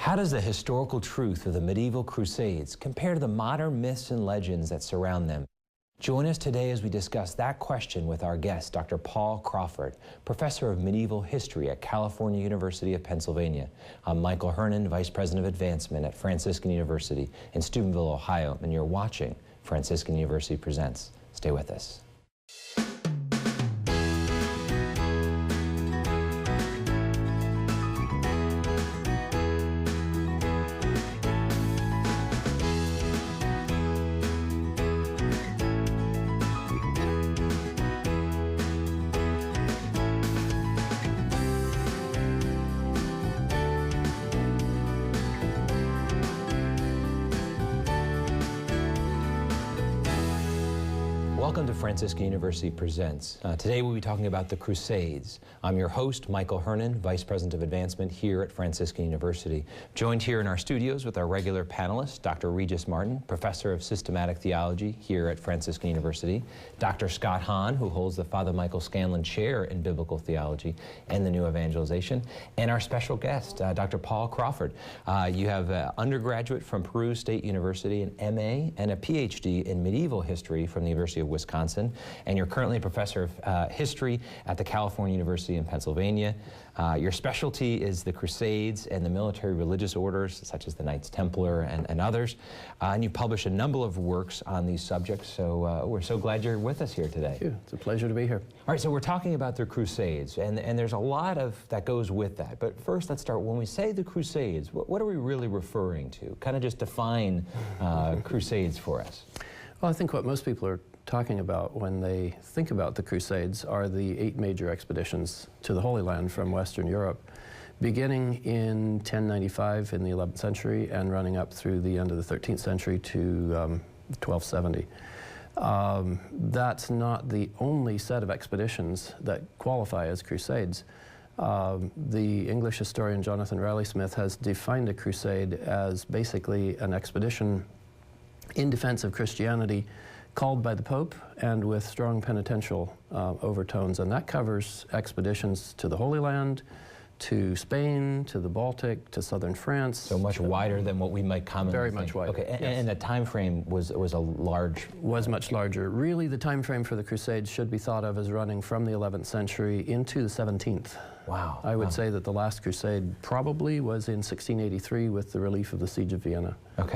How does the historical truth of the medieval Crusades compare to the modern myths and legends that surround them? Join us today as we discuss that question with our guest, Dr. Paul Crawford, Professor of Medieval History at California University of Pennsylvania. I'm Michael Hernon, Vice President of Advancement at Franciscan University in Steubenville, Ohio, and you're watching Franciscan University Presents. Stay with us. Welcome to Franciscan University Presents. Today we'll be talking about the Crusades. I'm your host, Michael Hernon, Vice President of Advancement here at Franciscan University. Joined here in our studios with our regular panelists, Dr. Regis Martin, Professor of Systematic Theology here at Franciscan University, Dr. Scott Hahn, who holds the Father Michael Scanlon Chair in Biblical Theology and the New Evangelization, and our special guest, Dr. Paul Crawford. You have an undergraduate from Peru State University, an MA, and a PhD in Medieval History from the University of Wisconsin, and you're currently a professor of history at the California University in Pennsylvania. Your specialty is the Crusades and the military religious orders, such as the Knights Templar and others, and you've published a number of works on these subjects, so we're so glad you're with us here today. Thank you. It's a pleasure to be here. All right, so we're talking about the Crusades, and there's a lot that goes with that, but first let's start. When we say the Crusades, what are we really referring to? Kind of just define Crusades for us. Well, I think what most people are talking about when they think about the Crusades are the 8 major expeditions to the Holy Land from Western Europe, beginning in 1095 in the 11th century and running up through the end of the 13th century to 1270. That's not the only set of expeditions that qualify as Crusades. The English historian Jonathan Riley-Smith has defined a crusade as basically an expedition in defense of Christianity called by the Pope and with strong penitential overtones, and that covers expeditions to the Holy Land, to Spain, to the Baltic, to southern France. So much wider than what we might commonly Very think. much wider. Okay, yes. And the time frame was a large... Was much larger. Really, the time frame for the Crusades should be thought of as running from the 11th century into the 17th. Wow. I would say that the last crusade probably was in 1683 with the relief of the Siege of Vienna. Okay.